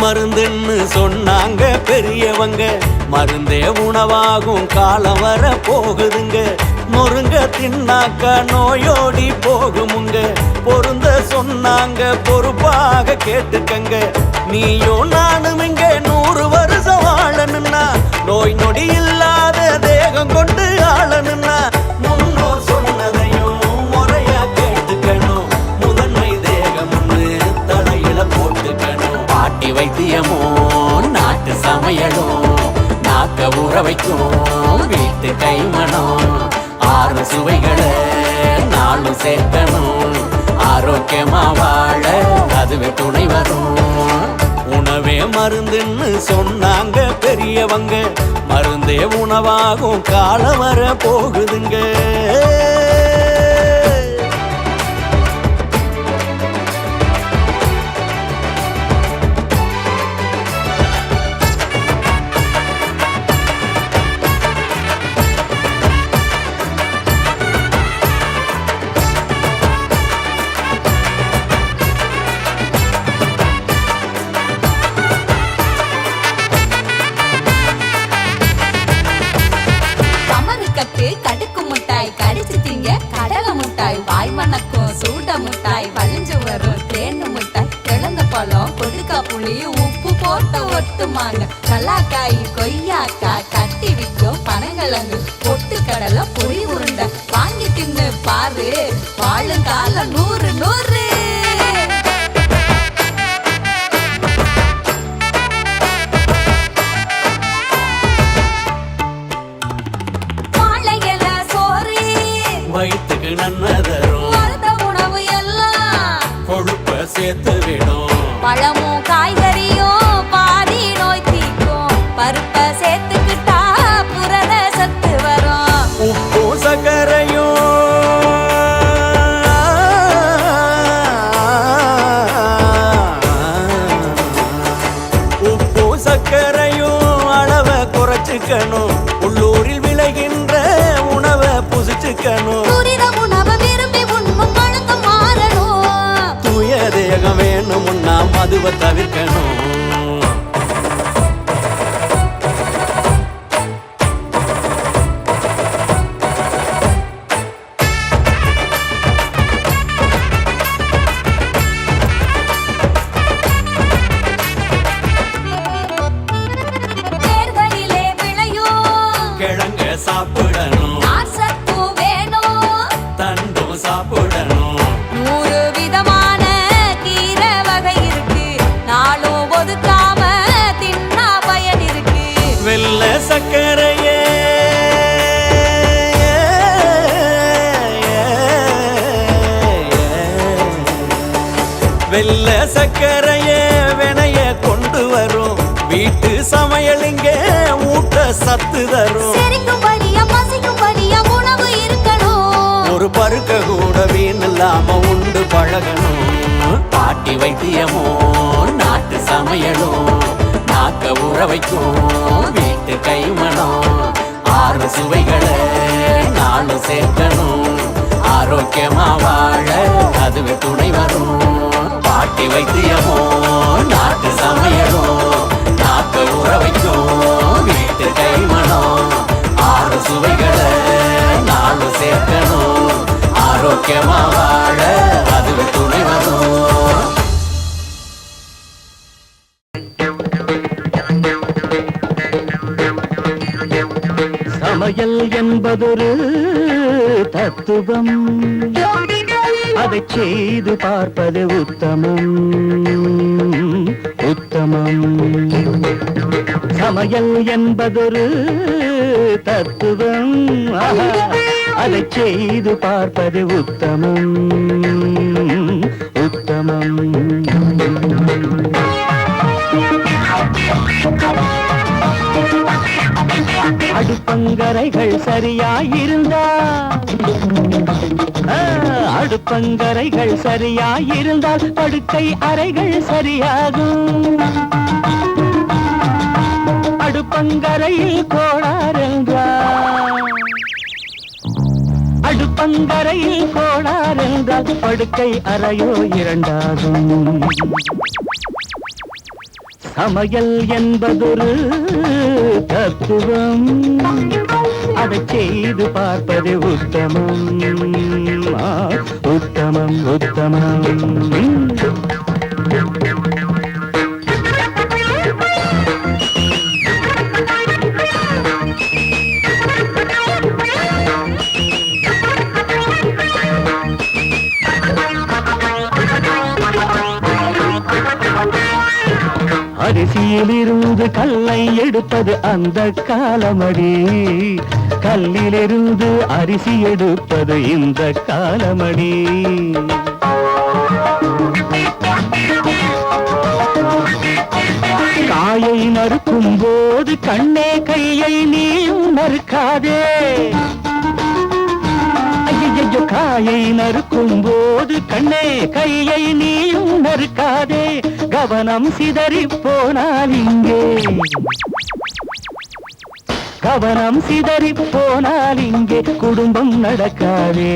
மருந்துன்னு சொன்னாங்க பெரியவங்க, மருந்தே உணவாகும் காலம் வர போகுதுங்க. முருங்க தின்னாக்கா நோயோடி போகுமுங்க, பொருந்த சொன்னாங்க பொறுப்பாக கேட்டுக்கங்க. நீயும் நானும் இங்க 100 வருஷம் வாழணும்னா, நோய் நொடி இல்லாத தேகம் கொண்டு ஆளணும்னா, முன்னோர் சொன்னதையும் முறையா கேட்டுக்கணும். முதன்மை தேகம்னு தலையில போட்டுக்கணும். பாட்டி வைத்தியமோ நாட்டு சமையலும் நாக்க ஊற வைக்கும் வீட்டு கைமணம். 6 சுவைகளை நாளும் சேர்க்கணும். ஆரோக்கியமா வாழ அதுவே துணை வரும். உணவே மருந்துன்னு சொன்னாங்க பெரியவங்க, மருந்தே உணவாகும் காலம் வர போகுதுங்க. கடுக்கு முட்டாய் கடிச்சு திங்க, கடலை முட்டாய் வாய் மணக்கும் சூட முட்டாய் வலிஞ்சு வரும் தேனு முட்டாய், கிழந்த பழம் கொடுக்கா புளி உப்பு போட்டு ஒட்டுமாங்க, கல்லாக்காய் கொய்யாக்காய் கட்டி விற்கும் பனங்கிழங்கு பொட்டு கடலை பொடி உருண்டை வாங்கி தின்னு பாரு வாழுங்கால 100 100. வயிற்றுக்கு நன்மை தரும் உணவு எல்லாம் கொழுப்ப சேர்த்து விடும். பழமும் காய்கறியும் பாதி நோய் தீக்கும், பருப்பை சேர்த்துக்கிட்டா புரத சத்து வரும். உப்பு சர்க்கரையும் உப்பு சர்க்கரையும் அளவை குறைச்சிக்கணும். உள்ளூரில் விளைகின்ற உணவை புசிச்சுக்கணும். துரித உணவை விரும்பி உண்ணும் பழக்கம் மாறணும். தூய தேகம் வேணும்னா மதுவை தவிர்க்கணும். கிழங்க சாப்பிடணும், சத்து வேணும், தண்டும் சாப்பிடணும். 100 விதமான கீரை வகை இருக்கு, நாளும் ஒதுக்காம தின்னா பயன் இருக்கு. வெள்ளை சர்க்கரையே வெள்ளை சர்க்கரையே வினைய கொண்டு வரும். வீட்டு சமையலுங்க ஊட்ட சத்து தரும். உணவு இருக்கணும். ஒரு பருக்க கூட வீண் இல்லாம உண்டு பழகணும். பாட்டி வைத்தியமோ நாட்டு சமையலும் நாக்க ஊற வைக்கும் வீட்டு கைமணம். 6 சுவைகளை நாளும் சேர்க்கணும். ஆரோக்கியமா வாழ அதுவே துணை வரும். பாட்டி வைத்தியமோ நாட்டு சமையலும் நாக்க ஊற வைக்கும் வீட்டு கைமணம். 6 சுவைகளை நாளும் சேர்க்கணும். ஆரோக்கியமா வாழ அதுவே துணை வரும். சமையல் என்பதொரு தத்துவம், அதை செய்து பார்ப்பது உத்தமம் உத்தமம். சமையல் என்பதொரு தத்துவம், அதை செய்து பார்ப்பது உத்தமம் உத்தமம். அடுப்பங்கரைகள் சரியாயிருந்தா, அடுப்பங்கரைகள் சரியாயிருந்தால் படுக்கை அறைகள் சரியாகும். அடுப்பங்கரையில் கோளாறென்றால், அடுப்பங்கரையில் கோளாறென்றால் படுக்கை அறையோ இரண்டாகும். சமையல் என்பதொரு தத்துவம், அதை செய்து பார்ப்பது உத்தமம். உத்தமம் உத்தமம். அரிசியிலிருந்து கல்லை எடுப்பது அந்த காலமடி, கல்லிலிருந்து அரிசி எடுப்பது இந்த காலமடி. காயை நறுக்கும் போது கண்ணே கையை நீயும் நறுக்காதே. ஐயோ, காயை நறுக்கும் போது கண்ணே கையை நீயும் நறுக்காதே. கவனம் சிதறி போனால் இங்கே, கவனம் சிதறி போனால் இங்கே குடும்பம் நடக்காதே,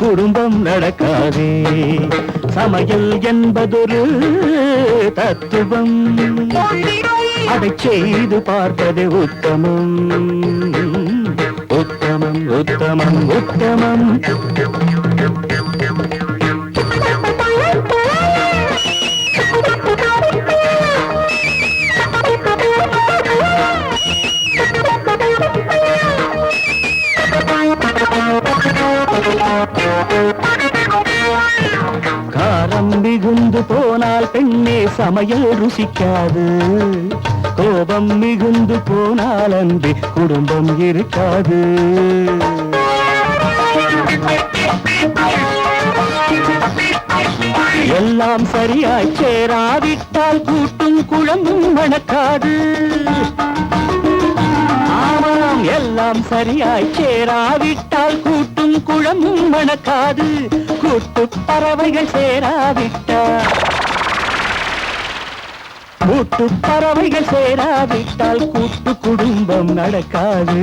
குடும்பம் நடக்காதே. சமையல் என்பதொரு தத்துவம், அதை செய்து பார்ப்பது உத்தமம். உத்தமம் உத்தமம் உத்தமம். காரம் மிகுந்து போனால் பெண்ணே சமையல் ருசிக்காது, கோபம் மிகுந்து போனால் அன்பே குடும்பம் இருக்காது. எல்லாம் சரியாய் சேராவிட்டால் கூட்டும் குழம்பும் மணக்காது. ஆமாம், எல்லாம் சரியாய் சேராவிட்டால் கூட்டும் குழம்பும் மணக்காது. கூட்டு பறவைகள் சேராவிட்டால், கூட்டு பறவைகள் சேராவிட்டால் கூட்டு குடும்பம் நடக்காது,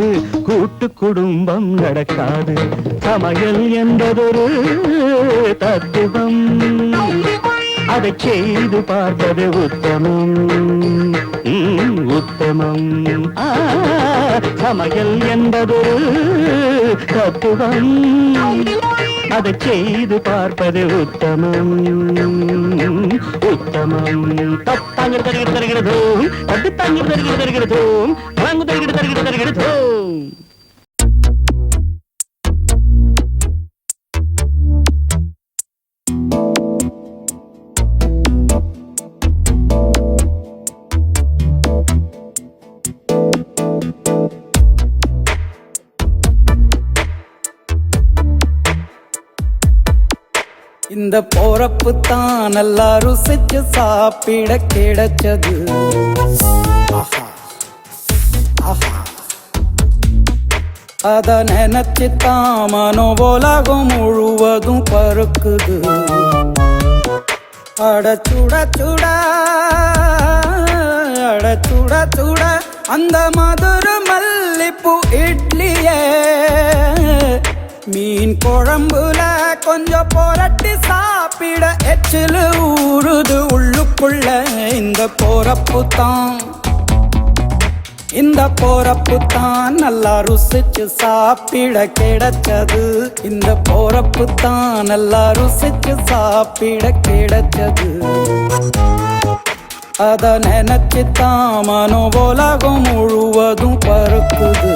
கூட்டு குடும்பம் நடக்காது. சமையல் என்பதொரு தத்துவம், அதை செய்து பார்ப்பது உத்தமம். உத்தமம். சமையல் என்பதொரு தத்துவம், அதை செய்து பார்ப்பது உத்தமம். உத்தமம். தத்தாங்க தருகிறது தருகிறதோ, தட்டு தாங்க தருகிறது தருகிறதோ, வாங்கு தருகிறது தருகிறது தருகிறதோ. இந்த போறப்பு தான் நல்லா ருசிச்சு சாப்பிட கிடைச்சது. அத நினைச்சு தான் மனோ உலகம் முழுவதும் பருக்குது. அட சுட சுட, அட சுட சுட அந்த மதுர மல்லிப்பூ இட்லியே, மீன் குழம்புல கொஞ்சம் புரட்டி சாப்பிட எச்சிலு ஊறுது உள்ளுக்குள்ள. இந்த போறப்பு தான், இந்த போறப்பு தான் நல்லா ருசிச்சு சாப்பிட கிடைச்சது. இந்த போறப்பு தான் நல்லா ருசிச்சு சாப்பிட கிடைச்சது. அத நினைச்சு தான் மனோ உலகம் முழுவதும் பருக்குது.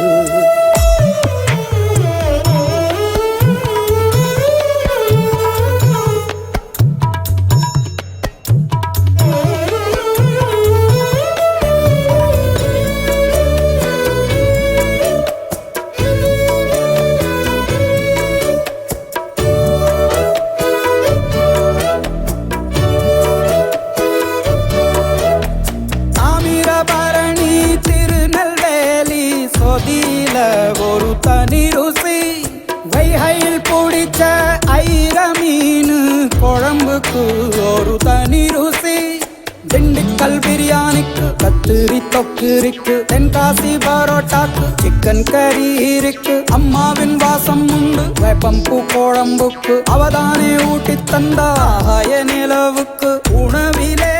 ஒரு தனி ருசி, வைகையில் பிடிச்ச ஐர மீன் குழம்புக்கு ஒரு தனி ருசி. திண்டுக்கல் பிரியாணிக்கு கத்திரி தொக்கு இருக்கு, தென்காசி பரோட்டாக்கு சிக்கன் கறி இருக்கு. அம்மாவின் வாசம் உண்டு வேப்பம்பூ குழம்புக்கு, அவதானே ஊட்டி தந்தா ஆய நிலவுக்கு. உணவிலே